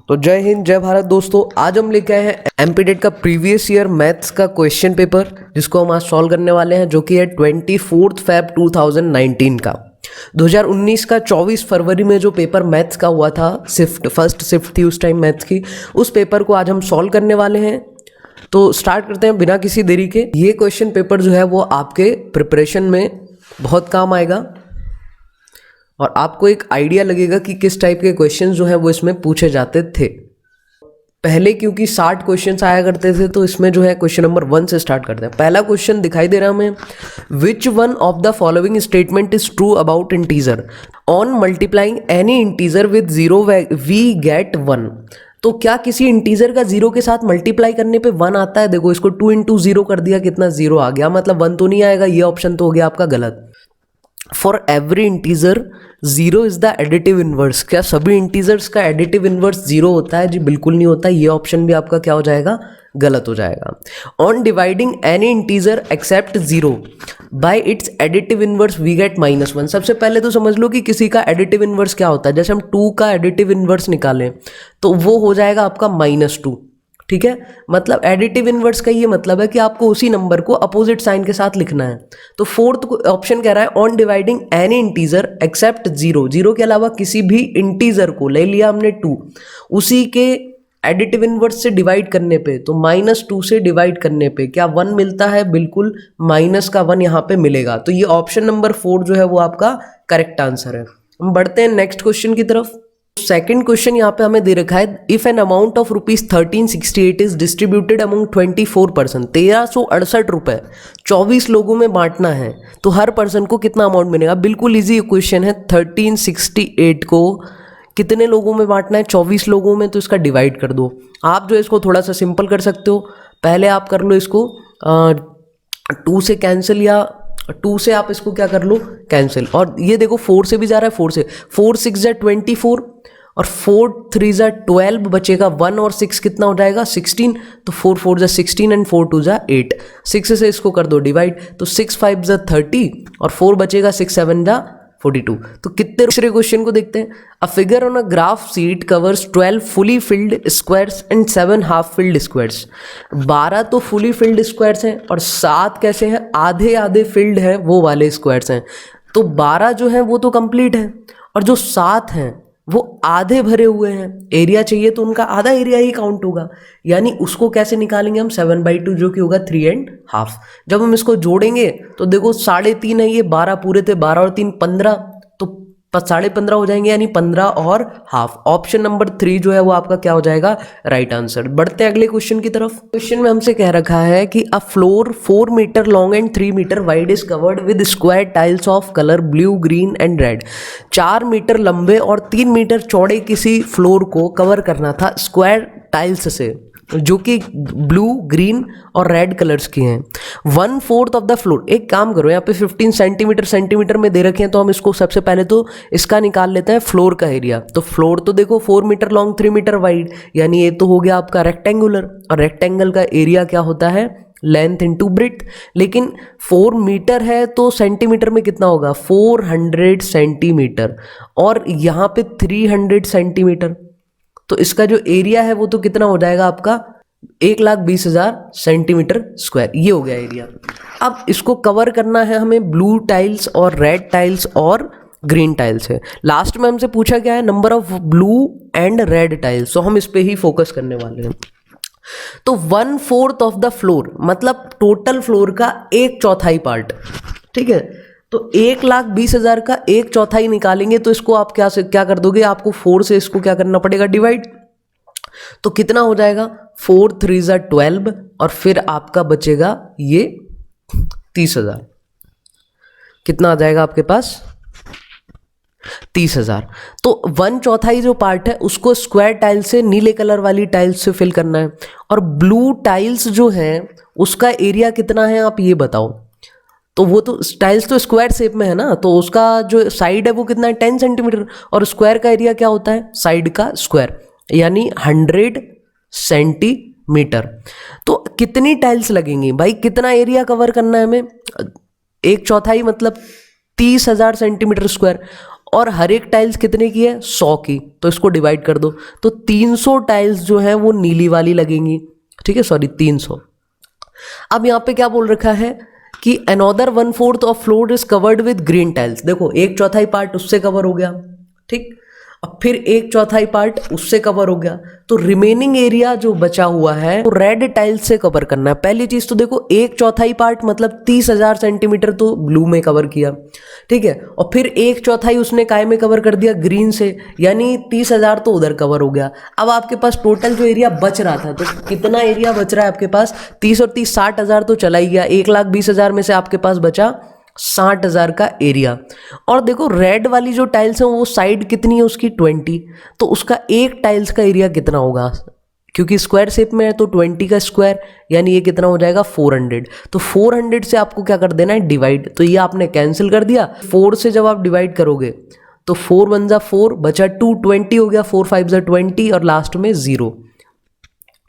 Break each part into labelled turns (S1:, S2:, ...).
S1: तो जय हिंद जय भारत दोस्तों, आज हम लेके आए हैं एमपीटेट का प्रीवियस ईयर मैथ्स का क्वेश्चन पेपर, जिसको हम आज सॉल्व करने वाले हैं, जो कि है 24 Feb 2019 का। 2019 का 24 फरवरी में जो पेपर मैथ्स का हुआ था, फर्स्ट शिफ्ट थी उस टाइम मैथ्स की, उस पेपर को आज हम सॉल्व करने वाले हैं। तो स्टार्ट करते हैं बिना किसी देरी के। ये क्वेश्चन पेपर जो है वो आपके प्रिपरेशन में बहुत काम आएगा और आपको एक आइडिया लगेगा कि किस टाइप के क्वेश्चंस जो हैं वो इसमें पूछे जाते थे। पहले क्योंकि 60 क्वेश्चंस आया करते थे, तो इसमें जो है क्वेश्चन नंबर 1 से स्टार्ट करते हैं। पहला क्वेश्चन दिखाई दे रहा है हमें, which one of the following statement is true about integer? On multiplying any integer with 0 we get 1। तो क्या किसी इंटीजर का 0 के साथ मल्टीप्लाई करने पे 1 आता है? देखो, इसको 2 इंटू 0 कर दिया, कितना 0 आ गया, मतलब 1 तो नहीं आएगा। ये ऑप्शन तो हो गया आपका गलत। For every integer 0 is the additive inverse. क्या सभी इंटीजर्स का एडिटिव इनवर्स 0 होता है? जी बिल्कुल नहीं होता। ये ऑप्शन भी आपका क्या हो जाएगा? गलत हो जाएगा। On dividing any integer except 0 by its additive inverse we get -1। सबसे पहले तो समझ लो कि किसी का एडिटिव इनवर्स क्या होता है। जैसे हम 2 का एडिटिव इनवर्स निकालें तो वो हो जाएगा आपका -2। ठीक है, मतलब एडिटिव इनवर्स का ये मतलब है कि आपको उसी नंबर को अपोजिट साइन के साथ लिखना है। तो फोर्थ ऑप्शन कह रहा है on dividing any integer except 0, 0 के अलावा किसी भी इंटीजर को, ले लिया हमने 2, उसी के एडिटिव इनवर्स से डिवाइड करने पे, तो -2 से डिवाइड करने पे क्या 1 मिलता है? बिल्कुल, माइनस का 1 यहाँ पे मिलेगा। तो ये ऑप्शन नंबर 4 जो है वो आपका करेक्ट आंसर है। हम बढ़ते हैं नेक्स्ट क्वेश्चन की तरफ। सेकेंड क्वेश्चन यहाँ पे हमें दे रखा है, if an amount of ₹1368 is distributed among 24 person. 1368 रुपए 24 लोगों में बांटना है, तो हर पर्सन को कितना अमाउंट मिलेगा? बिल्कुल इजी क्वेश्चन है। 1368 को कितने लोगों में बांटना है? 24 लोगों में। तो इसका डिवाइड कर दो। आप जो इसको थोड़ा सा सिंपल कर सकते हो, पहले आप कर लो इसको 2 से कैंसिल, या 2 से आप इसको क्या कर लो? कैंसिल। और ये देखो 4 से भी जा रहा है, 4 से 4 6 जा 24 और 4 3 जा 12, बचेगा 1 और 6 कितना हो जाएगा? 16। तो 4 4 जा 16 एंड 4 2 जा 8। 6 से इसको कर दो डिवाइड, तो 6 5 जा 30 और 4 बचेगा, 6 7 जा 42। तो कितने? दूसरे क्वेश्चन को देखते हैं। A figure on a graph sheet covers 12 fully filled squares and 7 half filled squares. 12 तो फुली फिल्ड स्क्वायर्स हैं और 7 कैसे हैं? आधे आधे फिल्ड हैं, वो वाले स्क्वायर्स हैं। तो 12 जो है वो तो कंप्लीट है, और जो 7 हैं वो आधे भरे हुए हैं। एरिया चाहिए तो उनका आधा एरिया ही काउंट होगा, यानी उसको कैसे निकालेंगे हम? 7/2 जो कि होगा 3.5। जब हम इसको जोड़ेंगे तो देखो 3.5 है, ये 12 पूरे थे, 12 और 3 15, तो 15.5 हो जाएंगे, यानी 15 और हाफ। ऑप्शन नंबर 3 जो है वो आपका क्या हो जाएगा? Right answer. बढ़ते हैं अगले क्वेश्चन की तरफ। क्वेश्चन में हमसे कह रखा है कि a floor 4 metre long and 3 metre wide is covered with square tiles of colour blue green and red. 4 metre लंबे और 3 मीटर चौड़े किसी फ्लोर को कवर करना था स्क्वायर टाइल्स से, जो कि ब्लू ग्रीन और रेड कलर्स की हैं। 1/4 ऑफ द फ्लोर। एक काम करो, यहाँ पे 15 सेंटीमीटर में दे रखे हैं, तो हम इसको सबसे पहले तो इसका निकाल लेते हैं, फ्लोर का एरिया। तो फ्लोर तो देखो 4 मीटर लॉन्ग 3 मीटर वाइड, यानी ये तो हो गया आपका रेक्टेंगुलर, और रेक्टेंगल का एरिया क्या होता है? Length into breadth. लेकिन 4 मीटर है तो सेंटीमीटर में कितना होगा? 400 सेंटीमीटर, और यहाँ पे 300 सेंटीमीटर। तो इसका जो एरिया है वो तो कितना हो जाएगा आपका? 1,20,000 सेंटीमीटर स्क्वायर। ये हो गया एरिया। अब इसको कवर करना है हमें ब्लू टाइल्स और रेड टाइल्स और ग्रीन टाइल्स है। लास्ट में हमसे पूछा गया है number of blue and red tiles, तो हम इस पे ही फोकस करने वाले हैं। तो 1/4 ऑफ द फ्लोर मतलब टोटल फ्लोर का 1/4 पार्ट। ठीक है, तो 1,20,000 का 1/4 निकालेंगे, तो इसको आप क्या कर दोगे? आपको 4 से इसको क्या करना पड़ेगा? डिवाइड। तो कितना हो जाएगा? 4 3 जा 12, और फिर आपका बचेगा ये 30,000। कितना आ जाएगा आपके पास? 30,000। तो 1/4 जो पार्ट है उसको स्क्वायर टाइल से, नीले कलर वाली टाइल्स से फिल करना है, और ब्लू टाइल्स जो है उसका एरिया कितना है आप ये बताओ। तो वो तो टाइल्स तो स्क्वायर शेप में है ना, तो उसका जो साइड है वो कितना है? 10 सेंटीमीटर, और स्क्वायर का एरिया क्या होता है? साइड का स्क्वायर, यानी 100 सेंटीमीटर। तो कितनी टाइल्स लगेंगी भाई? कितना एरिया कवर करना है हमें? 1/4 मतलब 30,000 सेंटीमीटर स्क्वायर, और हर एक टाइल्स कितने की है, 100 की, तो इसको डिवाइड कर दो, तो 300 टाइल्स जो है वो नीली वाली लगेंगी, ठीक है, सॉरी 300। अब यहाँ पे क्या बोल रखा है कि another 1/4 of floor is covered with green tiles. देखो 1/4 पार्ट उससे कवर हो गया, ठीक, अब फिर 1/4 पार्ट उससे कवर हो गया, तो रिमेनिंग एरिया जो बचा हुआ है वो रेड टाइल्स से कवर करना है। पहली चीज तो देखो 1/4 पार्ट मतलब 30,000 सेंटीमीटर तो ब्लू में कवर किया, ठीक है, और फिर 1/4 उसने काय में कवर कर दिया, ग्रीन से, यानी 30,000 तो उधर कवर हो गया। अब आपके पास टोटल जो एरिया बच रहा था, तो कितना एरिया बच रहा है आपके पास, 30 और 30 60,000 तो चला ही गया, 1,20,000 में से आपके पास बचा 60,000 का एरिया। और देखो रेड वाली जो टाइल्स है वो साइड कितनी है उसकी 20, तो उसका एक टाइल्स का एरिया कितना होगा, क्योंकि स्क्वायर शेप में है तो 20 का स्क्वायर, यानी ये कितना हो जाएगा 400। तो 400 से आपको क्या कर देना है, डिवाइड, तो ये आपने कैंसिल कर दिया। 4 से जब आप डिवाइड करोगे तो 4 1 जा 4 बचा 2, 20 हो गया, 4 5 जा 20 और लास्ट में 0,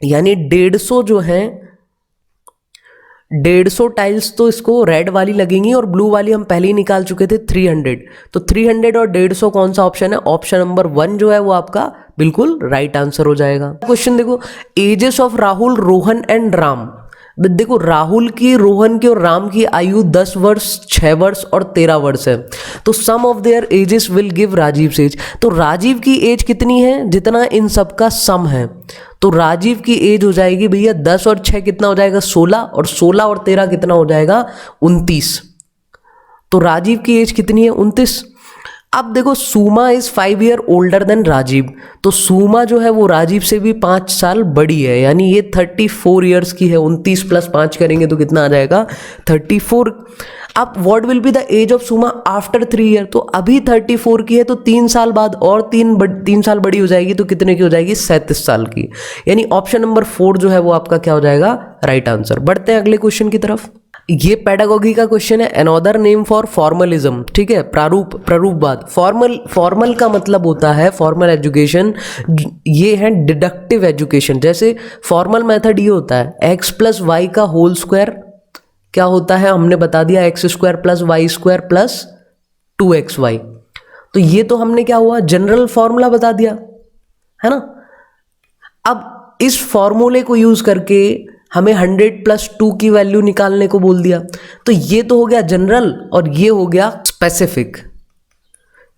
S1: यानी 150 जो है 150 टाइल्स तो इसको रेड वाली लगेंगी, और ब्लू वाली हम पहले ही निकाल चुके थे 300। तो 300 और 150 कौन सा ऑप्शन है, ऑप्शन नंबर 1 जो है वो आपका बिल्कुल राइट आंसर हो जाएगा। क्वेश्चन देखो, ages of Rahul, Rohan and Ram. देखो राहुल की, रोहन की और राम की आयु 10 वर्ष, 6 वर्ष और 13 वर्ष है, तो sum of their ages will give Rajeev age. तो राजीव की एज कितनी है, जितना इन सबका सम है, तो राजीव की एज हो जाएगी भैया 10 और 6 कितना हो जाएगा 16, और 16 और 13 कितना हो जाएगा 29। तो राजीव की एज कितनी है 29। अब देखो Suma is 5 year older than Rajeev, तो सुमा जो है वो राजीव से भी 5 साल बड़ी है, यानी ये 34 ईयर्स की है। 29 + 5 करेंगे तो कितना आ जाएगा 34। अब what will be the age of Suma after 3 year, तो अभी 34 की है, तो 3 साल बाद और 3 साल बड़ी हो जाएगी, तो कितने की हो जाएगी 37 साल की, यानी ऑप्शन नंबर 4 जो है वो आपका क्या हो जाएगा राइट आंसर। बढ़ते हैं अगले क्वेश्चन की तरफ। ये पेडागोगी का क्वेश्चन है, अनदर नेम फॉर फॉर्मलिज्म, ठीक है, प्रारूपवाद। फॉर्मल का मतलब होता है फॉर्मल एजुकेशन, ये है डिडक्टिव एजुकेशन। जैसे फॉर्मल मेथड ये होता है x + y का होल स्क्वायर क्या होता है, हमने बता दिया x² + y² + 2xy, तो ये तो हमने क्या हुआ जनरल फॉर्मूला बता दिया है ना। अब इस फॉर्मूले को यूज करके हमें 100 + 2 की वैल्यू निकालने को बोल दिया, तो ये तो हो गया जनरल और ये हो गया स्पेसिफिक।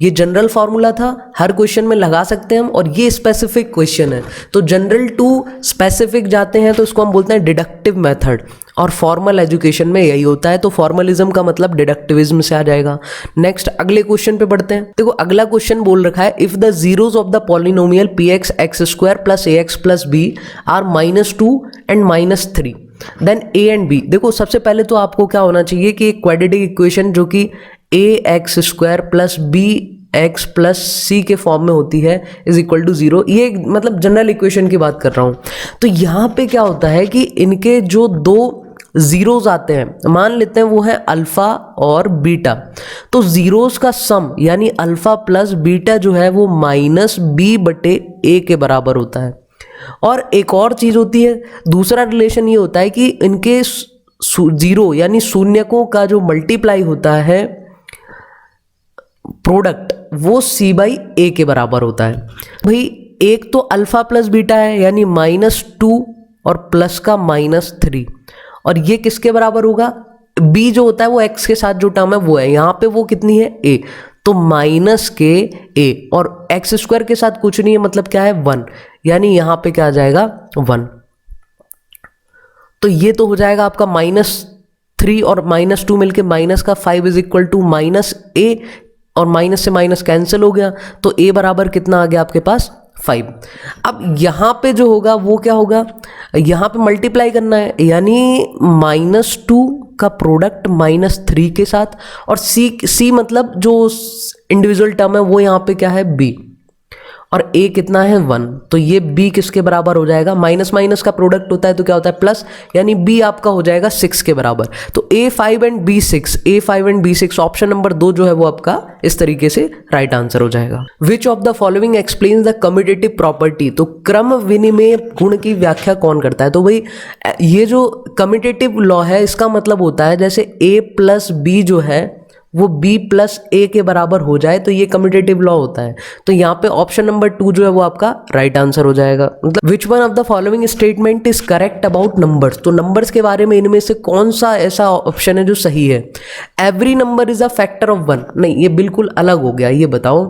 S1: ये जनरल फॉर्मूला था, हर क्वेश्चन में लगा सकते हैं हम, और ये स्पेसिफिक क्वेश्चन है, तो जनरल टू स्पेसिफिक जाते हैं तो इसको हम बोलते हैं डिडक्टिव मेथड, और फॉर्मल एजुकेशन में यही होता है, तो फॉर्मलिज्म का मतलब डिडक्टिविज्म से आ जाएगा। नेक्स्ट अगले क्वेश्चन पे बढ़ते हैं। देखो अगला क्वेश्चन बोल रखा है, if the zeros of the polynomial px x² + ax + b are -2 and -3 then a and b। देखो सबसे पहले तो आपको क्या होना चाहिए कि एक क्वाड्रेटिक इक्वेशन जो कि ax² + bx + c के फॉर्म में होती है = 0, ये मतलब जनरल इक्वेशन की बात कर रहा हूं। तो यहाँ पे क्या होता है कि इनके जो दो जीरोज आते हैं, मान लेते हैं वो है अल्फा और बीटा, तो जीरोज का सम यानी अल्फा + बीटा जो है वो -b/a के बराबर होता है। और एक और चीज होती है, दूसरा रिलेशन ये होता है कि इनके जीरो यानी शून्यकों का जो मल्टीप्लाई होता है प्रोडक्ट, वो c/a के बराबर होता है। भाई एक तो अल्फा + बीटा है यानी -2 और प्लस का -3, और ये किसके बराबर होगा, b जो होता है वो x के साथ जो टर्म है वो है, यहाँ पे वो कितनी है a, तो -a, और x² के साथ कुछ नहीं है मतलब क्या है 1, यानी यहाँ पे क्या आ जाएगा 1। तो ये तो हो जाएगा आपका -3 और -2 मिलके -5 = -a, और माइनस से माइनस कैंसिल हो गया, तो a बराबर कितना आ गया आपके पास 5। अब यहाँ पे जो होगा वो क्या होगा, यहाँ पे मल्टीप्लाई करना है, यानी -2 का प्रोडक्ट -3 के साथ, और c मतलब जो इंडिविजुअल टर्म है वो यहाँ पे क्या है b, और a कितना है 1, तो ये b किसके बराबर हो जाएगा, माइनस माइनस का प्रोडक्ट होता है तो क्या होता है प्लस, यानी b आपका हो जाएगा 6 के बराबर। तो a5 and b6 option number 2 जो है वो आपका इस तरीके से राइट आंसर हो जाएगा। Which of the following explains the commutative property, तो क्रम विनिमय गुण की व्याख्या कौन करता है। तो भाई ये जो कम्यूटेटिव लॉ है इसका मतलब होता है जैसे a + b जो है वो b प्लस a के बराबर हो जाए तो ये कम्यूटेटिव लॉ होता है। तो यहाँ पे ऑप्शन नंबर 2 जो है वो आपका राइट आंसर हो जाएगा। मतलब विच one of the following statement is correct about numbers, तो नंबर्स के बारे में इनमें से कौन सा ऐसा ऑप्शन है जो सही है। Every number is a factor of 1, नहीं ये बिल्कुल अलग हो गया। ये बताओ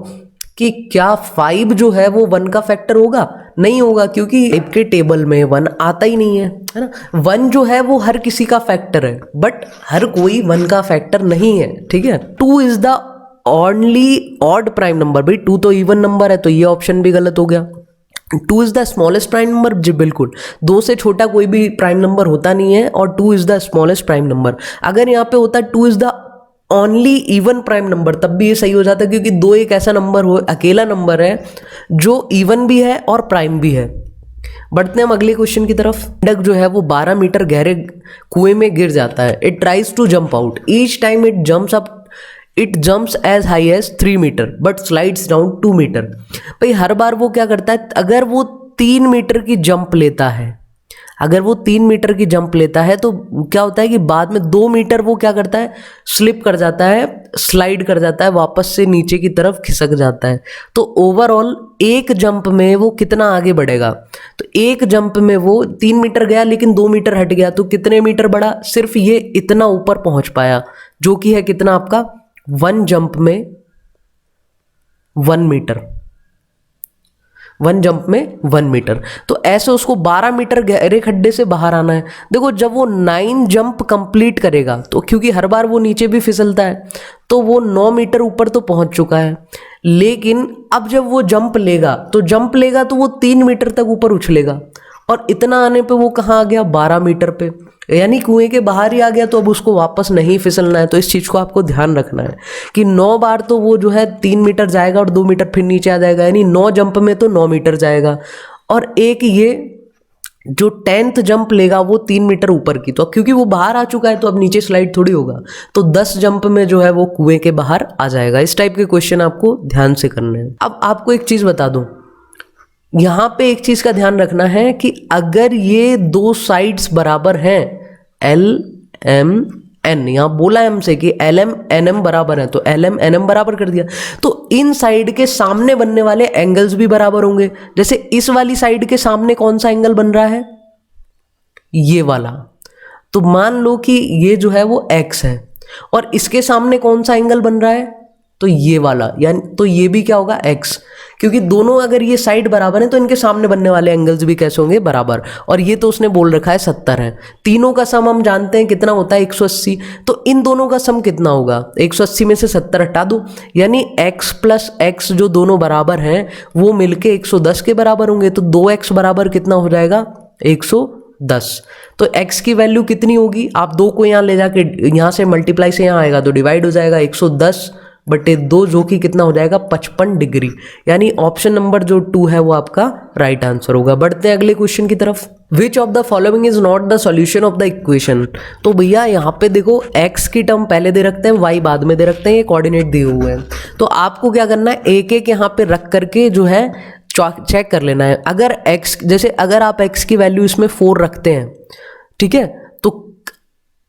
S1: कि क्या 5 जो है वो 1 का फैक्टर होगा? नहीं होगा, क्योंकि आपके टेबल में 1 आता ही नहीं है ना। 1 जो है वो हर किसी का फैक्टर है, बट हर कोई 1 का फैक्टर नहीं है, ठीक है। 2 is the only odd prime number, भाई 2 तो इवन नंबर है, तो ये ऑप्शन भी गलत हो गया। 2 is the smallest prime number, जी बिल्कुल, 2 से छोटा कोई भी प्राइम नंबर होता नहीं है, और 2 is the smallest prime number. अगर यहाँ पे होता 2 is the only even prime number, तब भी ये सही हो जाता, क्योंकि 2 एक ऐसा नंबर हो, अकेला नंबर है जो इवन भी है और प्राइम भी है। बढ़ते हैं हम अगले क्वेश्चन की तरफ। मेंढक जो है वो 12 मीटर गहरे कुएं में गिर जाता है। It tries to jump out, each time it jumps up it jumps as high as 3 metre but slides down 2 metre. भाई हर बार वो क्या करता है, अगर वो 3 मीटर की जंप लेता है, अगर वो 3 मीटर की जंप लेता है तो क्या होता है कि बाद में 2 मीटर वो क्या करता है, स्लिप कर जाता है, स्लाइड कर जाता है, वापस से नीचे की तरफ खिसक जाता है। तो ओवरऑल एक जंप में वो कितना आगे बढ़ेगा, तो एक जंप में वो 3 मीटर गया लेकिन 2 मीटर हट गया, तो कितने मीटर बढ़ा, सिर्फ ये इतना ऊपर पहुंच पाया, जो कि है कितना आपका 1 जंप में 1 मीटर, 1 जंप में 1 मीटर। तो ऐसे उसको 12 मीटर गहरे खड्डे से बाहर आना है। देखो जब वो 9 जंप कंप्लीट करेगा, तो क्योंकि हर बार वो नीचे भी फिसलता है, तो वो 9 मीटर ऊपर तो पहुंच चुका है, लेकिन अब जब वो जंप लेगा तो वो 3 मीटर तक ऊपर उछलेगा, और इतना आने पे वो कहाँ आ गया, 12 मीटर पे, यानी कुएं के बाहर ही आ गया। तो अब उसको वापस नहीं फिसलना है। तो इस चीज़ को आपको ध्यान रखना है कि 9 बार तो वो जो है 3 मीटर जाएगा और 2 मीटर फिर नीचे आ जाएगा, यानी 9 जंप में तो 9 मीटर जाएगा, और एक ये जो 10th जंप लेगा वो 3 मीटर ऊपर की, तो क्योंकि वो बाहर आ चुका है तो अब नीचे स्लाइड थोड़ी होगा, तो 10 जंप में जो है वो कुएं के बाहर आ जाएगा। इस टाइप के क्वेश्चन आपको ध्यान से करने हैं। अब आपको एक चीज़ बता दूं, यहाँ पे एक चीज़ का ध्यान रखना है कि अगर ये 2 साइड्स बराबर हैं, एल एम एन, यहाँ बोला है हमसे कि एल एम एन एम बराबर है, तो एल एम एन एम बराबर कर दिया, तो इन साइड के सामने बनने वाले एंगल्स भी बराबर होंगे। जैसे इस वाली साइड के सामने कौन सा एंगल बन रहा है, ये वाला, तो मान लो कि ये जो है वो x है, और इसके सामने कौन सा एंगल बन रहा है, तो ये वाला, यानी तो ये भी क्या होगा x, क्योंकि दोनों अगर ये साइड बराबर हैं तो इनके सामने बनने वाले एंगल्स भी कैसे होंगे, बराबर। और ये तो उसने बोल रखा है 70 है, तीनों का सम हम जानते हैं कितना होता है 180, तो इन दोनों का सम कितना होगा, 180 में से 70 हटा दो, यानी x प्लस x जो दोनों बराबर हैं वो मिलके 110 के बराबर होंगे, तो 2x बराबर कितना हो जाएगा, 110। तो x की वैल्यू कितनी होगी, आप 2 को यहाँ ले जाके यहाँ से मल्टीप्लाई से यहाँ आएगा तो डिवाइड हो जाएगा, 110/2 जो कि कितना हो जाएगा 55 डिग्री, यानी ऑप्शन नंबर जो 2 है वो आपका राइट आंसर होगा। बढ़ते हैं अगले क्वेश्चन की तरफ। Which of the following is not the solution of the equation, तो भैया यहाँ पे देखो x की टर्म पहले दे रखते हैं, y बाद में दे रखते हैं, ये कोऑर्डिनेट दिए हुए हैं, तो आपको क्या करना है, एक एक यहाँ पे रख करके जो है चेक कर लेना है। अगर x, जैसे अगर आप x की वैल्यू इसमें 4 रखते हैं, ठीक है, तो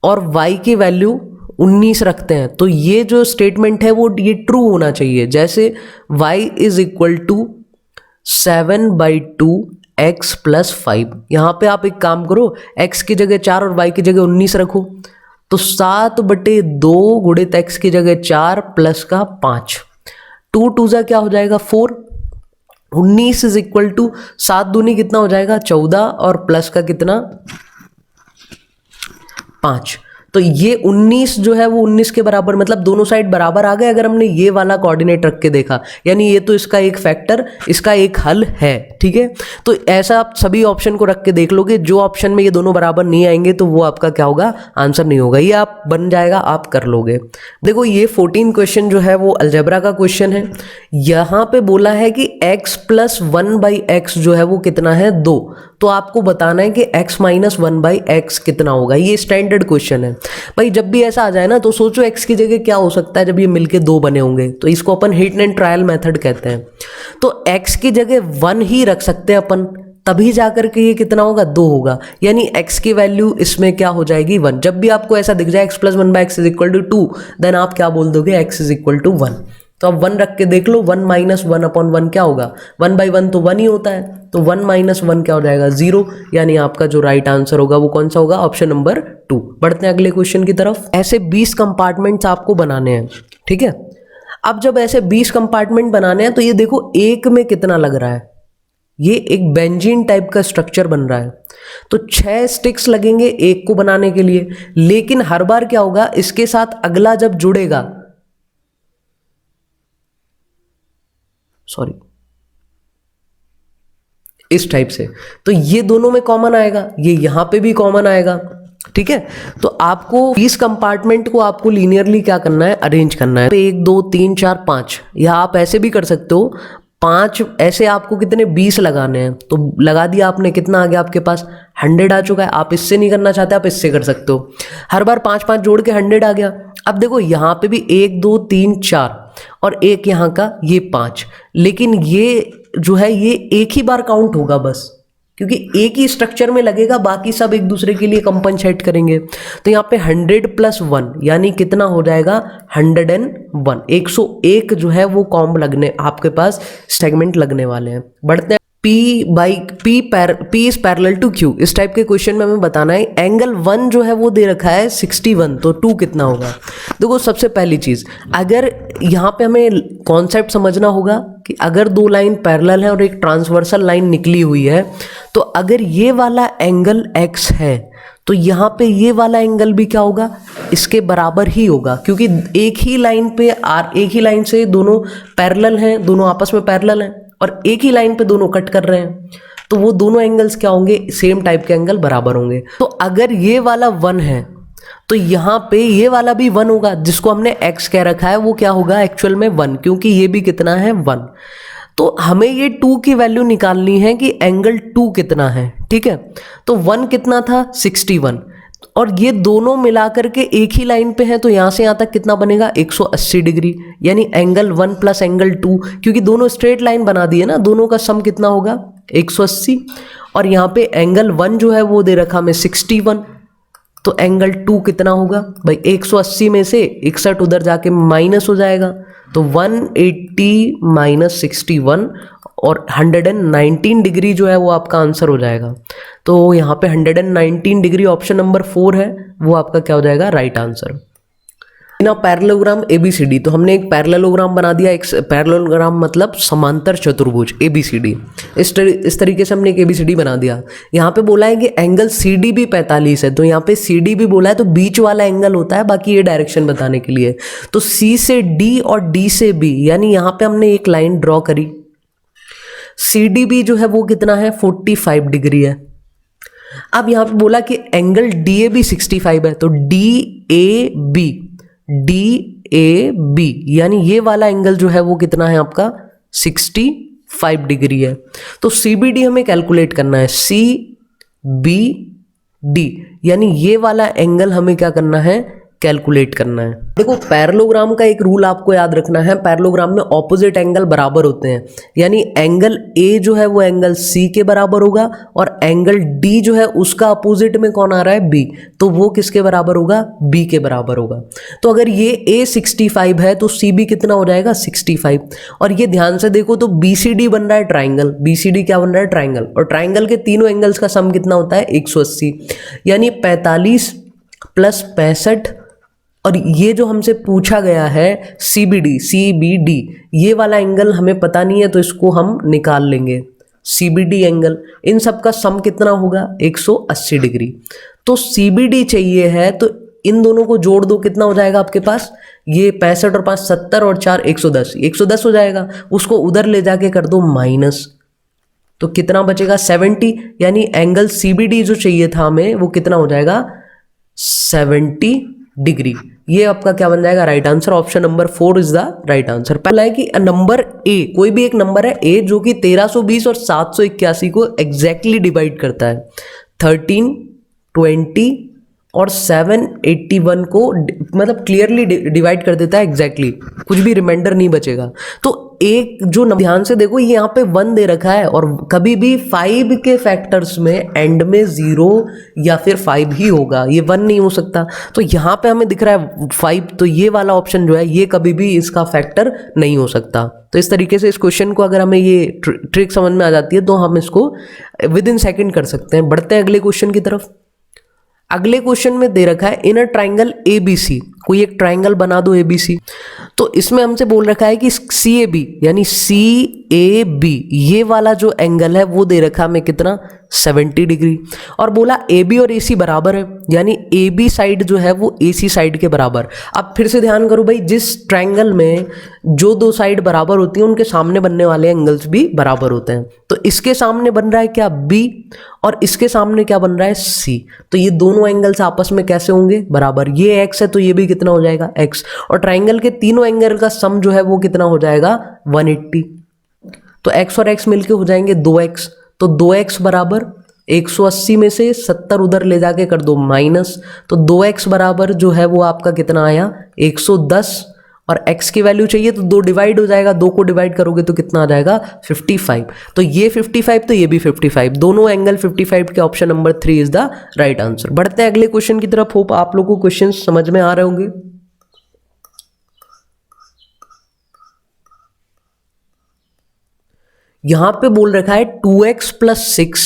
S1: और y की वैल्यू 19 रखते हैं, तो ये जो स्टेटमेंट है वो ये ट्रू होना चाहिए। जैसे y is equal to 7/2 x plus 5, यहाँ पे आप एक काम करो, x की जगह 4 और y की जगह 19 रखो, तो 7/2 गुणित x की जगह 4 प्लस का 5, 2 2 जा क्या हो जाएगा 4, 19 इज इक्वल टू 7 दूनी कितना हो जाएगा 14, और प्लस का कितना 5, तो ये 19 जो है वो 19 के बराबर, मतलब दोनों साइड बराबर आ गए अगर हमने ये वाला कोऑर्डिनेट रख के देखा, यानी ये तो इसका एक फैक्टर, इसका एक हल है, ठीक है। तो ऐसा आप सभी ऑप्शन को रख के देख लोगे, जो ऑप्शन में ये दोनों बराबर नहीं आएंगे तो वो आपका क्या होगा, आंसर नहीं होगा, ये आप बन जाएगा, आप कर लोगे। देखो ये 14 क्वेश्चन जो है वो अलजेब्रा का क्वेश्चन है। यहाँ पे बोला है कि x प्लस 1/x जो है वो कितना है 2, तो आपको बताना है कि x माइनस 1/x कितना होगा। ये स्टैंडर्ड क्वेश्चन है भाई, जब भी ऐसा आ जाए ना तो सोचो x की जगह क्या हो सकता है जब ये मिलके 2 बने होंगे, तो इसको अपन हिट एंड ट्रायल मेथड कहते हैं। तो x की जगह 1 ही रख सकते हैं अपन, तभी जाकर के ये कितना होगा 2 होगा, यानी x की वैल्यू इसमें क्या हो जाएगी 1। जब भी आपको ऐसा दिख जाए x + 1 / x = 2, देन आप क्या बोल दोगे x = 1। तो अब 1 रख के देख लो, 1 - 1/1 क्या होगा, 1/1 तो 1 ही होता है, तो 1 - 1 क्या हो जाएगा 0, यानी आपका जो राइट आंसर होगा वो कौन सा होगा, ऑप्शन नंबर 2। बढ़ते हैं अगले क्वेश्चन की तरफ। ऐसे 20 कंपार्टमेंट्स आपको बनाने हैं, ठीक है। अब जब ऐसे 20 कंपार्टमेंट बनाने हैं तो ये देखो एक में कितना लग रहा है, ये एक बेंजीन टाइप का स्ट्रक्चर बन रहा है, तो 6 स्टिक्स लगेंगे एक को बनाने के लिए। लेकिन हर बार क्या होगा, इसके साथ अगला जब जुड़ेगा, सॉरी इस टाइप से, तो ये दोनों में कॉमन आएगा, ये यहां पे भी कॉमन आएगा, ठीक है। तो आपको 20 कंपार्टमेंट को आपको लीनियरली क्या करना है, अरेंज करना है। 1 2 3 4 5, या आप ऐसे भी कर सकते हो 5, ऐसे आपको कितने 20 लगाने हैं, तो लगा दिया आपने, कितना आ गया आपके पास 100 आ चुका है। आप इससे नहीं करना चाहते, आप इससे कर सकते हो, हर बार 5 5 जोड़ के 100 आ गया। अब देखो यहाँ पे भी 1 2 3 4 और एक यहाँ का ये 5, लेकिन ये जो है ये एक ही बार काउंट होगा बस, क्योंकि एक ही स्ट्रक्चर में लगेगा, बाकी सब एक दूसरे के लिए कंपनसेट करेंगे। तो यहाँ पे 100 + 1 यानी कितना हो जाएगा 101, 101 जो है वो कॉम्ब लगने आपके पास सेगमेंट लगने वाले हैं। बढ़ते हैं P is parallel to Q, इस टाइप के क्वेश्चन में हमें बताना है। एंगल 1 जो है वो दे रखा है 61, तो 2 कितना होगा। देखो सबसे पहली चीज, अगर यहाँ पे हमें कॉन्सेप्ट समझना होगा कि अगर 2 लाइन पैरेलल है और एक ट्रांसवर्सल लाइन निकली हुई है, तो अगर ये वाला एंगल x है तो यहाँ पे ये वाला एंगल भी क्या होगा, इसके बराबर ही होगा, क्योंकि एक ही लाइन से दोनों पैरेलल हैं, दोनों आपस में पैरेलल हैं और एक ही लाइन पे दोनों कट कर रहे हैं, तो वो दोनों एंगल्स क्या होंगे, सेम टाइप के एंगल बराबर होंगे। तो अगर ये वाला 1 है तो यहाँ पे ये वाला भी 1 होगा, जिसको हमने x कह रखा है वो क्या होगा एक्चुअल में 1, क्योंकि ये भी कितना है 1। तो हमें ये 2 की वैल्यू निकालनी है कि एंगल 2 कितना है, ठीक है। तो 1 कितना था 61, और ये दोनों मिलाकर के एक ही लाइन पे हैं, तो यहाँ से यहाँ तक कितना बनेगा 180 डिग्री, यानी एंगल 1 + एंगल 2, क्योंकि दोनों स्ट्रेट लाइन बना दिए ना, दोनों का सम कितना होगा 180। और यहाँ पे एंगल 1 जो है वो दे रखा हमें 61, तो एंगल 2 कितना होगा भाई, 180 में से 61 उधर जाके माइनस हो जाएगा, तो 180 - 61 और 119 डिग्री जो है वो आपका आंसर हो जाएगा। तो यहाँ पे 119 डिग्री ऑप्शन नंबर 4 है, वो आपका क्या हो जाएगा राइट आंसर। ना पैरेललोग्राम ABCD, तो हमने एक पैरेललोग्राम बना दिया, एक पैरेललोग्राम मतलब समांतर चतुर्भुज ABCD, इस तरीके से हमने एक ABCD बना दिया। यहाँ पे बोला है कि एंगल CD भी 45 है, तो यहाँ पे CD भी बोला है, तो बीच वाला एंगल होता है, बाकी ये डायरेक्शन बताने के लिए। तो C से D और D से B, यानी यहाँ पे हमने एक लाइन ड्रॉ करी, CDB जो है वो कितना है 45 डिग्री है। अब यहाँ पे बोला कि एंगल DAB 65 है, तो DAB यानी ये वाला एंगल जो है वो कितना है आपका 65 डिग्री है। तो CBD हमें कैलकुलेट करना है, CBD यानी ये वाला एंगल हमें क्या करना है, कैलकुलेट करना है। देखो पैरेललोग्राम का एक रूल आपको याद रखना है, पैरेललोग्राम में ऑपोजिट एंगल बराबर होते हैं, यानी एंगल A जो है वो एंगल C के बराबर होगा, और एंगल D जो है उसका अपोजिट में कौन आ रहा है B, तो वो किसके बराबर होगा B के बराबर होगा। तो अगर ये A 65 है तो CB कितना हो जाएगा 65, और ये ध्यान से देखो तो BCD बन रहा है ट्राइंगल, BCD क्या बन रहा है ट्राइंगल, और ट्राइंगल के तीनों एंगल्स का सम कितना होता है 180, यानी 45 + 65, और ये जो हमसे पूछा गया है CBD ये वाला एंगल हमें पता नहीं है, तो इसको हम निकाल लेंगे CBD एंगल, इन सब का सम कितना होगा 180 डिग्री। तो CBD चाहिए है तो इन दोनों को जोड़ दो, कितना हो जाएगा आपके पास, ये 65 और 5 70 और 4 110 हो जाएगा, उसको उधर ले जाके कर दो माइनस, तो कितना बचेगा 70, यानी एंगल CBD जो चाहिए था हमें वो कितना हो जाएगा 70 डिग्री। ये आपका क्या बन जाएगा right answer, option number 4 is the right answer. पहला है कि नंबर A, कोई भी एक नंबर है A जो कि 1320 और 781 को एग्जैक्टली डिवाइड करता है, 13, 20 और 781 को मतलब क्लियरली डिवाइड कर देता है एग्जैक्टली, कुछ भी रिमाइंडर नहीं बचेगा। तो एक जो ध्यान से देखो, ये यहाँ पे 1 दे रखा है और कभी भी 5 के फैक्टर्स में एंड में 0 या फिर 5 ही होगा, ये 1 नहीं हो सकता। तो यहाँ पे हमें दिख रहा है 5, तो ये वाला ऑप्शन जो है ये कभी भी इसका फैक्टर नहीं हो सकता। तो इस तरीके से इस क्वेश्चन को अगर हमें ये ट्रिक समझ में आ जाती है तो हम इसको विद इन सेकेंड कर सकते हैं। बढ़ते हैं अगले क्वेश्चन की तरफ। अगले क्वेश्चन में दे रखा है इन अ ट्राइंगल ABC, कोई एक ट्राइंगल बना दो ABC। तो इसमें हमसे बोल रखा है कि CAB यानी CAB ये वाला जो एंगल है वो दे रखा है हमें कितना 70 डिग्री, और बोला AB और AC बराबर है, यानी AB साइड जो है वो AC साइड के बराबर। अब फिर से ध्यान करो भाई, जिस ट्राइंगल में जो दो साइड बराबर होती हैं उनके सामने बनने वाले एंगल्स भी बराबर होते हैं। तो इसके सामने बन रहा है क्या B और इसके सामने क्या बन रहा है C, तो ये दोनों एंगल्स आपस में कैसे होंगे बराबर। ये x है तो ये भी कितना हो जाएगा x, और ट्राइंगल के तीनों एंगल का सम जो है वो कितना हो जाएगा 180। तो x और x मिलके हो जाएंगे 2x, तो 2x बराबर 180 में से 70 उधर ले जाके कर दो माइनस, तो 2x बराबर जो है वो आपका कितना आया 110, और x की वैल्यू चाहिए तो 2 डिवाइड हो जाएगा, 2 को डिवाइड करोगे तो कितना आ जाएगा 55। तो ये 55 तो ये भी 55, दोनों एंगल 55 के, option number 3 is the right answer. बढ़ते हैं अगले क्वेश्चन की तरफ। होप आप लोगों को क्वेश्चन समझ में आ रहे होंगे। यहां पे बोल रखा है 2x + 6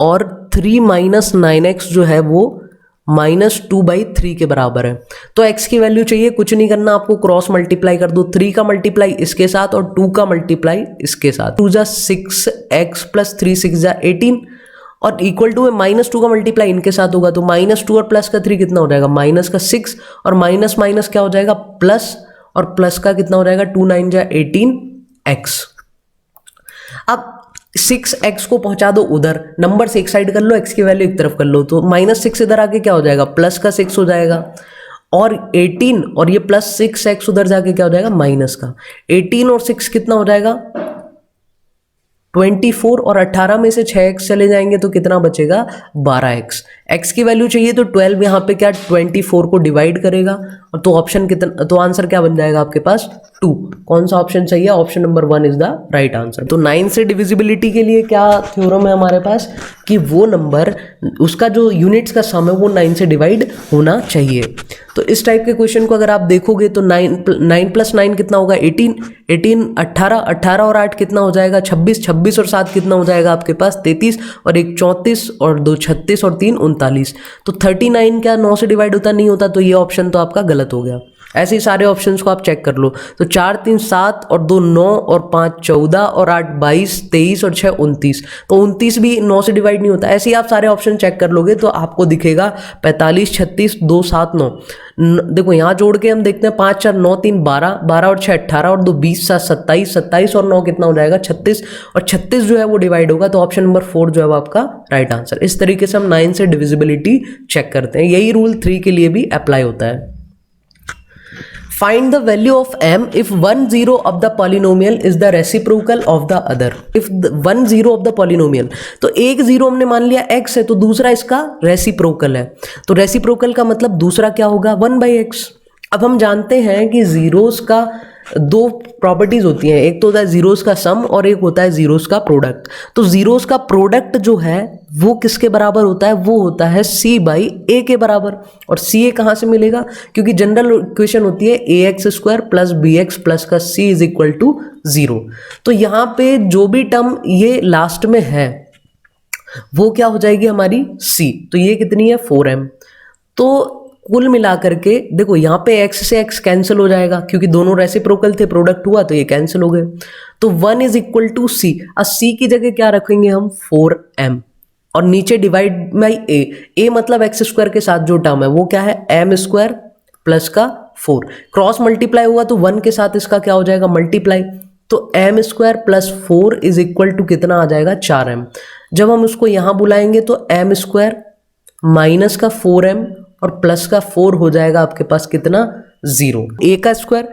S1: और 3 - 9x जो है वो -2/3 के बराबर है। तो x की वैल्यू चाहिए, कुछ नहीं करना आपको, क्रॉस मल्टीप्लाई कर दो, 3 का मल्टीप्लाई इसके साथ और 2 का मल्टीप्लाई इसके साथ। 2 × 6x + 3 6 × 18 और इक्वल टू में -2 का मल्टीप्लाई इनके साथ होगा, तो -2 और प्लस का 3 कितना हो जाएगा माइनस का 6, और माइनस माइनस क्या हो जाएगा प्लस, और प्लस का कितना हो जाएगा 2 × 9 = 18x। अब 6x को पहुंचा दो उधर, नंबर से एक साइड कर लो, x की वैल्यू एक तरफ कर लो, तो -6 इधर आके क्या हो जाएगा प्लस का 6 हो जाएगा, और 18 और ये +6x उधर जाके क्या हो जाएगा माइनस का 18, और 6 कितना हो जाएगा 24, और 18 में से 6x चले जाएंगे तो कितना बचेगा 12x। x की वैल्यू चाहिए तो 12 यहाँ पे क्या 24 को डिवाइड करेगा, और तो ऑप्शन कितना, तो आंसर क्या बन जाएगा आपके पास 2। कौन सा ऑप्शन चाहिए, option number 1 is the right answer. तो 9 से डिविजिबिलिटी के लिए क्या थ्योरम है हमारे पास कि वो नंबर उसका जो यूनिट्स का सम है वो 9 से डिवाइड होना चाहिए। तो इस टाइप के क्वेश्चन को अगर आप देखोगे तो 9 + 9 कितना होगा 18, 18 18 और 8 कितना हो जाएगा 26, 26 और 7 कितना हो जाएगा आपके पास 33, और 1 34 और 2 36 और 3 39। तो 39 क्या 9 से डिवाइड होता नहीं होता, तो ये ऑप्शन तो आपका गलत हो गया। ऐसे ही सारे ऑप्शंस को आप चेक कर लो, तो 4 3 7 और 2 9 और 5 14 और 8 22 23 और 6 29, तो 29 भी 9 से डिवाइड नहीं होता। ऐसे ही आप सारे ऑप्शन चेक कर लोगे तो आपको दिखेगा 45 36 2 7 9। देखो यहाँ जोड़ के हम देखते हैं 5 4 9 3 12 12 और 6 18 और 2 20 7 27 27 और 9 कितना हो जाएगा 36, और 36 जो है वो डिवाइड होगा, तो ऑप्शन नंबर 4 जो है वो आपका राइट आंसर। इस तरीके से हम 9 से डिविजिबिलिटी चेक करते हैं। यही रूल 3 के लिए भी अप्लाई होता है। Find the value of m if one zero of the polynomial is the reciprocal of the other. If one zero of the polynomial, तो एक जीरो हमने मान लिया x है तो दूसरा इसका रेसिप्रोकल है, तो रेसिप्रोकल का मतलब दूसरा क्या होगा 1/x। अब हम जानते हैं कि जीरोस का दो प्रॉपर्टीज होती हैं, एक तो होता है जीरोस का सम और एक होता है जीरोस का प्रोडक्ट। तो जीरोस का प्रोडक्ट जो है वो किसके बराबर होता है, वो होता है c/a के बराबर। और ca कहाँ से मिलेगा, क्योंकि जनरल इक्वेशन होती है ax² + bx + का c = 0। तो यहाँ पे जो भी टर्म ये लास्ट में है वो क्या हो जाएगी हमारी c, तो ये कितनी है 4m। तो कुल मिलाकर के देखो यहाँ पे x से x कैंसिल हो जाएगा, क्योंकि दोनों रेसिप्रोकल थे, प्रोडक्ट हुआ तो ये कैंसिल हो गए। तो 1 = c, अब c की जगह क्या रखेंगे हम 4m, और नीचे डिवाइड बाई a मतलब x² के साथ जो टर्म है वो क्या है m² प्लस का 4, क्रॉस मल्टीप्लाई हुआ तो 1 के साथ इसका क्या हो जाएगा मल्टीप्लाई, तो m² + 4 = कितना आ जाएगा 4m। जब हम उसको यहाँ बुलाएंगे तो m² माइनस का 4m और प्लस का 4 हो जाएगा आपके पास कितना 0। a²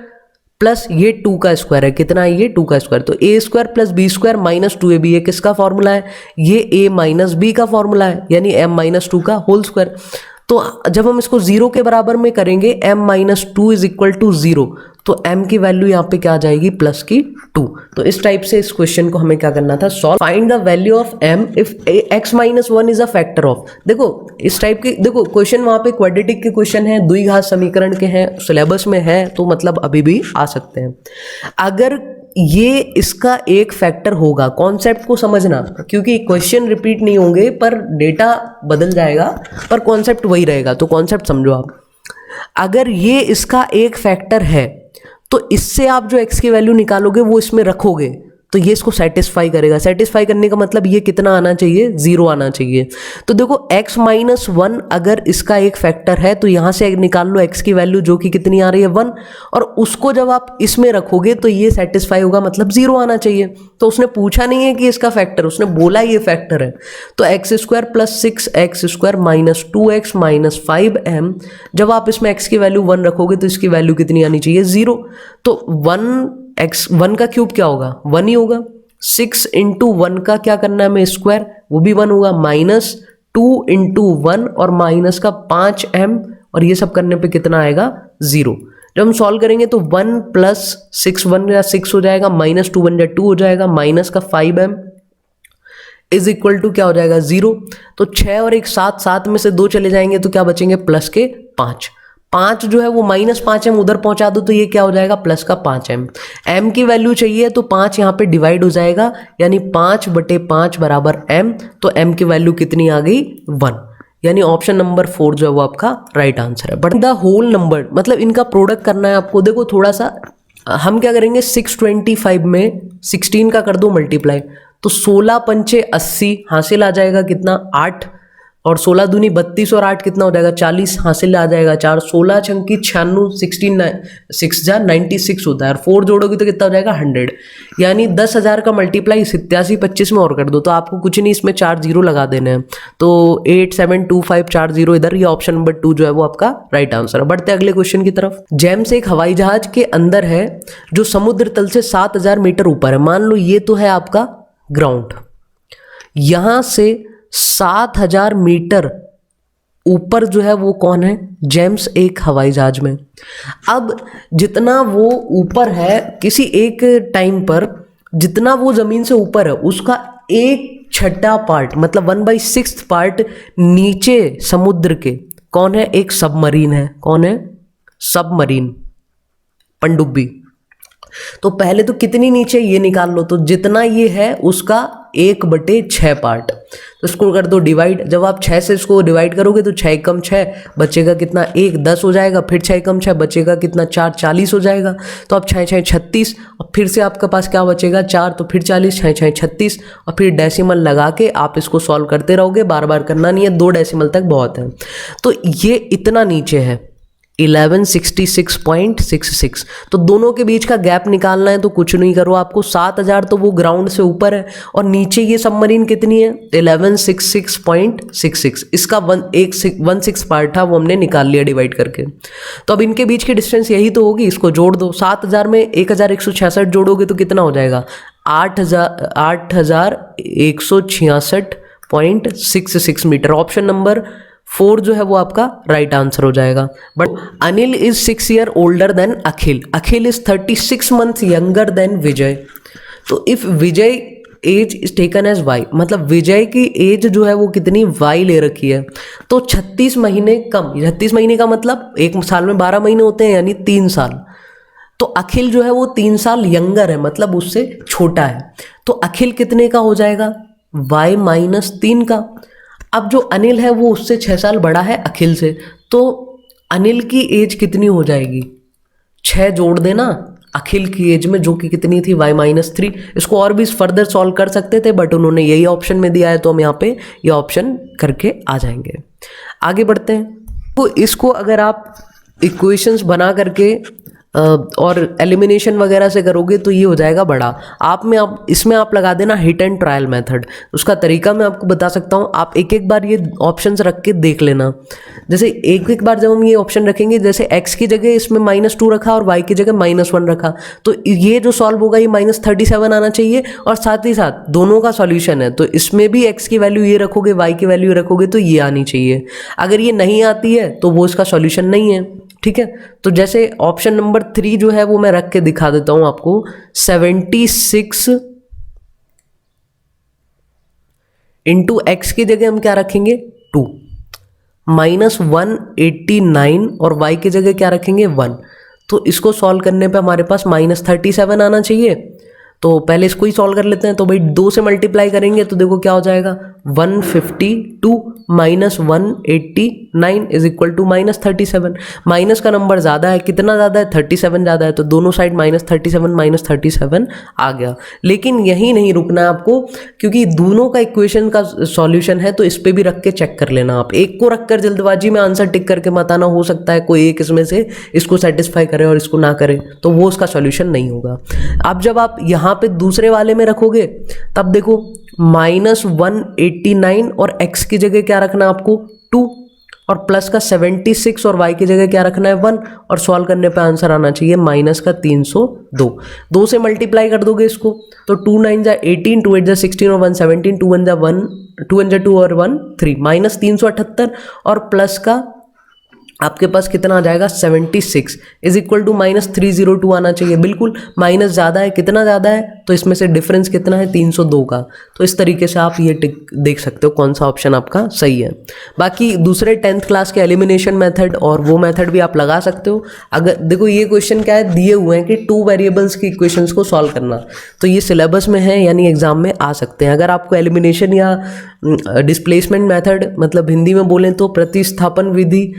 S1: प्लस ये 2 का स्क्वायर है, कितना है ये 2 का स्क्वायर, तो A square plus B square minus 2ab, ये किसका फॉर्मूला है, ये a माइनस बी का फॉर्मूला है, यानी m माइनस 2 का होल स्क्वायर। तो जब हम इसको 0 के बराबर में करेंगे m minus 2 is equal to 0, तो m की वैल्यू यहाँ पे क्या आ जाएगी, प्लस की 2। तो इस टाइप से इस क्वेश्चन को हमें क्या करना था, solve. Find the value of m if x minus 1 is a factor of. देखो इस टाइप के, देखो क्वेश्चन वहाँ पे क्वाड्रेटिक के क्वेश्चन है, द्विघात समीकरण के हैं, सिलेबस में है, तो मतलब अभी भी आ सकते हैं। अगर ये इसका एक फैक्टर होगा, कॉन्सेप्ट को समझना, क्योंकि क्वेश्चन रिपीट नहीं होंगे पर डेटा बदल जाएगा, पर कॉन्सेप्ट वही रहेगा, तो कॉन्सेप्ट समझो आप। अगर ये इसका एक फैक्टर है तो इससे आप जो x की वैल्यू निकालोगे वो इसमें रखोगे, तो ये इसको सेटिस्फाई करेगा। सेटिस्फाई करने का मतलब ये कितना आना चाहिए, 0 आना चाहिए। तो देखो x माइनस 1 अगर इसका एक फैक्टर है तो यहाँ से निकाल लो x की वैल्यू जो कि कितनी आ रही है 1, और उसको जब आप इसमें रखोगे तो ये सेटिस्फाई होगा, मतलब 0 आना चाहिए। तो उसने पूछा नहीं है कि इसका फैक्टर, उसने बोला ये फैक्टर है। तो x square plus 6x square minus 2x minus 5m, जब आप इसमें x की वैल्यू 1 रखोगे तो इसकी वैल्यू कितनी आनी चाहिए, 0। तो 1 का क्यूब क्या होगा, 1 ही होगा। 6 इंटू 1 का क्या करना है हमें, स्क्वायर, वो भी 1 होगा, माइनस 2 इंटू 1 और माइनस का 5m, और ये सब करने पे कितना आएगा, 0। जब हम सॉल्व करेंगे तो 1 प्लस 6 1 या 6 हो जाएगा, माइनस 2 1 या 2 हो जाएगा, माइनस का 5m इज इक्वल टू क्या हो जाएगा, 0। तो 6 और 1 7, 7 में से 2 चले जाएंगे तो क्या बचेंगे, प्लस के 5। 5 जो है वो माइनस 5m उधर पहुंचा दो तो ये क्या हो जाएगा, प्लस का 5m। m की वैल्यू चाहिए तो 5 यहाँ पे डिवाइड हो जाएगा, यानी 5/5 बराबर m, तो m की वैल्यू कितनी आ गई, 1। यानी ऑप्शन नंबर 4 जो है वो आपका राइट आंसर है। बट द होल नंबर, मतलब इनका प्रोडक्ट करना है आपको। देखो थोड़ा सा हम क्या करेंगे, 625 में 16 का कर दो मल्टीप्लाई, तो 16 पंचे 80 हासिल आ जाएगा कितना, 8, और 16 दूनी 32 और 8 कितना हो जाएगा, 40 हासिल आ जाएगा 4, 16 छंकी 96, 16 6 जा 96 होता है, और 4 जोड़ोगे तो कितना हो जाएगा, 100। यानी 10,000 का मल्टीप्लाई 8725 में और कर दो, तो आपको कुछ नहीं, इसमें 4 जीरो लगा देने हैं, तो 872540 इधर, ये ऑप्शन नंबर 2 जो है वो आपका राइट आंसर है। बढ़ते अगले क्वेश्चन की तरफ। जेम्स एक हवाई जहाज के अंदर है जो समुद्र तल से 7000 मीटर ऊपर है। मान लो ये तो है आपका ग्राउंड, यहां से 7000 मीटर ऊपर जो है वो कौन है, जेम्स एक हवाई जहाज में। अब जितना वो ऊपर है, किसी एक टाइम पर जितना वो जमीन से ऊपर है उसका 1/6 पार्ट, मतलब 1/6 पार्ट नीचे समुद्र के कौन है, एक सबमरीन है। कौन है, सबमरीन, पनडुब्बी। तो पहले तो कितनी नीचे ये निकाल लो, तो जितना ये है उसका 1/6 पार्ट, तो इसको कर दो डिवाइड। जब आप 6 से इसको डिवाइड करोगे तो 6 कम 6 बचेगा कितना, 1 10 हो जाएगा, फिर 6 कम 6 बचेगा कितना, 4 40 हो जाएगा। तो अब 6 6 36, और फिर से आपके पास क्या बचेगा 4, तो फिर 40, 6 6 36, और फिर डेसिमल लगा के आप इसको सॉल्व करते रहोगे, बार बार करना नहीं है, 2 डेसिमल तक बहुत है। तो ये इतना नीचे है 1166.66, तो दोनों के बीच का गैप निकालना है, तो कुछ नहीं करो आपको, 7000 तो वो ग्राउंड से ऊपर है और नीचे ये सबमरीन कितनी है 1166.66, इसका 1/6 पार्ट था वो हमने निकाल लिया डिवाइड करके। तो अब इनके बीच की डिस्टेंस यही तो होगी, इसको जोड़ दो। 7000 में 1166 जोड़ोगे तो कितना हो जाएगा 8166.66 मीटर। ऑप्शन नंबर 4 जो है वो आपका राइट आंसर हो जाएगा। But Anil is 6 year older than Akhil, Akhil is 36 month younger than Vijay. तो if Vijay age is taken as Y, मतलब विजय की एज जो है वो कितनी वाई ले रखी है, तो 36 महीने कम। 36 महीने का मतलब एक साल में 12 महीने होते हैं, यानी 3 साल। तो अखिल जो है वो 3 साल यंगर है, मतलब उससे छोटा है। तो अखिल कितने का हो जाएगा, y माइनस 3 का। अब जो अनिल है वो उससे 6 साल बड़ा है अखिल से, तो अनिल की एज कितनी हो जाएगी, 6 जोड़ देना अखिल की एज में, जो कि कितनी थी y माइनस 3। इसको और भी फर्दर सॉल्व कर सकते थे, बट उन्होंने यही ऑप्शन में दिया है, तो हम यहाँ पे ये ऑप्शन करके आ जाएंगे। आगे बढ़ते हैं। तो इसको अगर आप इक्वेशंस बना करके और एलिमिनेशन वगैरह से करोगे तो ये हो जाएगा बड़ा। आप इसमें आप लगा देना हिट एंड ट्रायल मेथड। उसका तरीका मैं आपको बता सकता हूँ, आप एक एक बार ये ऑप्शंस रख के देख लेना। जैसे एक एक बार जब हम ये ऑप्शन रखेंगे, जैसे x की जगह इसमें -2 रखा और y की जगह -1 रखा, तो ये जो सॉल्व होगा ये -37 आना चाहिए, और साथ ही साथ दोनों का सॉल्यूशन है तो इसमें भी x की वैल्यू ये रखोगे, y की वैल्यू रखोगे तो ये आनी चाहिए। अगर ये नहीं आती है तो वो इसका सॉल्यूशन नहीं है, ठीक है। तो जैसे ऑप्शन नंबर 3 जो है वो मैं रख के दिखा देता हूं आपको। 76 इंटू एक्स की जगह हम क्या रखेंगे 2, -189 और y की जगह क्या रखेंगे 1। तो इसको सॉल्व करने पे हमारे पास -37 आना चाहिए। तो पहले इसको ही सॉल्व कर लेते हैं। तो भाई 2 से मल्टीप्लाई करेंगे तो देखो क्या हो जाएगा, 152 -189 इज इक्वल टू -37। माइनस का नंबर ज़्यादा है, कितना ज़्यादा है 37 ज़्यादा है, तो दोनों साइड -37 आ गया। लेकिन यही नहीं रुकना है आपको, क्योंकि दोनों का इक्वेशन का सॉल्यूशन है तो इस पर भी रख के चेक कर लेना। आप एक को रख कर जल्दबाजी में आंसर टिक करके मत आना, हो सकता है कोई एक इसमें से इसको सेटिस्फाई करे और इसको ना करे, तो वो उसका सॉल्यूशन नहीं होगा। अब जब आप यहाँ पे दूसरे वाले में रखोगे तब देखो -189 और x की जगह क्या रखना है आपको 2, और प्लस का 76 और y की जगह क्या रखना है 1, और सॉल्व करने पे आंसर आना चाहिए -302। 2 से मल्टीप्लाई कर दोगे इसको तो 2 9 जा 18, 2 8 जा 16 और 1 17, 2 1 जा 1, 2 1 जा 2 और 1 3, -378 और प्लस का आपके पास कितना आ जाएगा 76 इज इक्वल टू -302 आना चाहिए। बिल्कुल माइनस ज़्यादा है, कितना ज़्यादा है तो इसमें से डिफरेंस कितना है 302 का। तो इस तरीके से आप ये टिक देख सकते हो कौन सा ऑप्शन आपका सही है। बाकी दूसरे 10th क्लास के एलिमिनेशन मेथड और वो मेथड भी आप लगा सकते हो। अगर देखो ये क्वेश्चन क्या है, दिए हुए हैं कि 2 वेरिएबल्स की इक्वेशंस को सॉल्व करना, तो ये सिलेबस में है यानी एग्जाम में आ सकते हैं। अगर आपको एलिमिनेशन या डिस्प्लेसमेंट मेथड मतलब हिंदी में बोलें तो प्रतिस्थापन विधि,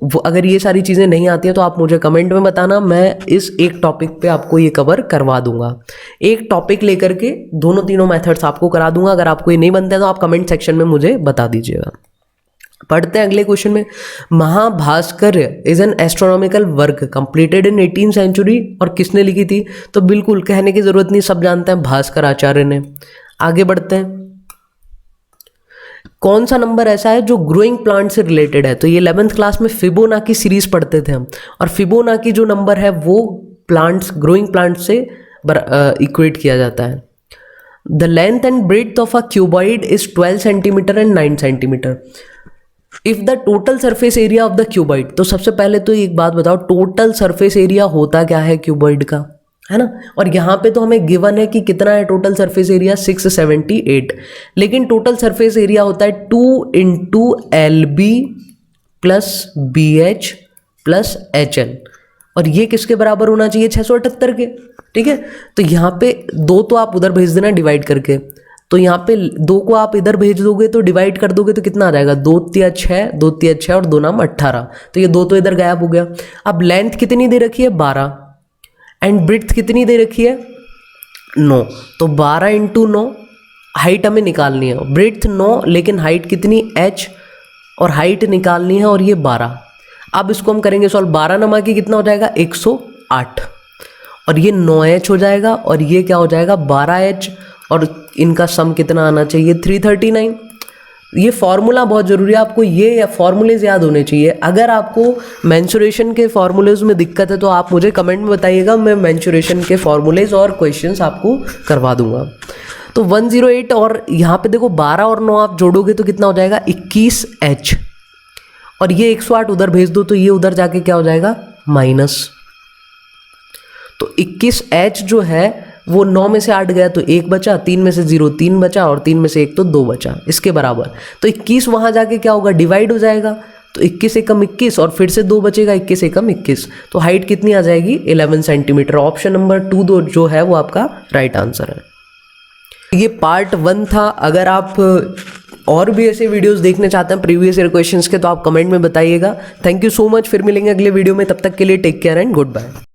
S1: वो अगर ये सारी चीज़ें नहीं आती हैं तो आप मुझे कमेंट में बताना, मैं इस एक टॉपिक पे आपको ये कवर करवा दूंगा। एक टॉपिक लेकर के दोनों तीनों मेथड्स आपको करा दूंगा। अगर आपको ये नहीं बनते हैं तो आप कमेंट सेक्शन में मुझे बता दीजिएगा। पढ़ते हैं अगले क्वेश्चन में। Mahabhaskar is an astronomical work completed in 18th century, और किसने लिखी थी? तो बिल्कुल कहने की जरूरत नहीं, सब जानते हैं भास्कर आचार्य ने। आगे बढ़ते हैं। कौन सा नंबर ऐसा है जो ग्रोइंग प्लांट से रिलेटेड है? तो ये 11th क्लास में फिबोनाकी सीरीज पढ़ते थे हम, और फिबोनाकी जो नंबर है वो प्लांट्स, ग्रोइंग प्लांट्स से इक्वेट किया जाता है। The length and breadth of a cuboid is 12 centimetre and 9 centimetre. If the total surface area of the cuboid, तो सबसे पहले तो एक बात बताओ, टोटल सरफेस एरिया होता क्या है क्यूबॉइड का, है ना? और यहाँ पे तो हमें गिवन है कि कितना है टोटल सरफेस एरिया 678, लेकिन टोटल सरफेस एरिया होता है 2 × LB + BH + HL, और ये किसके बराबर होना चाहिए 678 के, ठीक है। तो यहाँ पे 2 तो आप उधर भेज देना डिवाइड करके, तो यहाँ पे 2 को आप इधर भेज दोगे तो डिवाइड कर दोगे तो कितना आ जाएगा 2 × 6, 2 × 6 और 2 9 18, तो ये 2 तो इधर गायब हो गया। अब लेंथ कितनी दे रखी है 12, एंड ब्रेड्थ कितनी दे रखी है 9, तो 12 × 9 हाइट हमें निकालनी है। ब्रेड्थ 9 लेकिन हाइट कितनी h, और हाइट निकालनी है और ये 12। अब इसको हम करेंगे सॉल्व, 12 नमा की कितना हो जाएगा 108, और ये 9h हो जाएगा, और ये क्या हो जाएगा 12h, और इनका सम कितना आना चाहिए 339। ये फॉर्मूला बहुत ज़रूरी है, आपको ये फॉर्मूलेज याद होने चाहिए। अगर आपको मेंसुरेशन के फॉर्मूलेज में दिक्कत है तो आप मुझे कमेंट में बताइएगा, मैं मेंसुरेशन के फॉर्मूलेज और क्वेश्चंस आपको करवा दूंगा। तो 108, और यहाँ पे देखो 12 और 9 आप जोड़ोगे तो कितना हो जाएगा 21h, और ये 108 उधर भेज दो तो ये उधर जाके क्या हो जाएगा माइनस। तो 21h जो है वो 9 में से 8 गया तो 1 बचा, 3 में से 0 3 बचा, और 3 में से 1 तो 2 बचा, इसके बराबर। तो 21 वहाँ जाके क्या होगा डिवाइड हो जाएगा, तो 21 एकम 21, और फिर से 2 बचेगा, 21 एकम 21, तो हाइट कितनी आ जाएगी 11 सेंटीमीटर। ऑप्शन नंबर 2 जो है वो आपका राइट आंसर है। ये पार्ट 1 था। अगर आप और भी ऐसे वीडियोस देखने चाहते हैं प्रीवियस ईयर क्वेश्चंस के तो आप कमेंट में बताइएगा। थैंक यू सो मच, फिर मिलेंगे अगले वीडियो में, तब तक के लिए take care and good bye.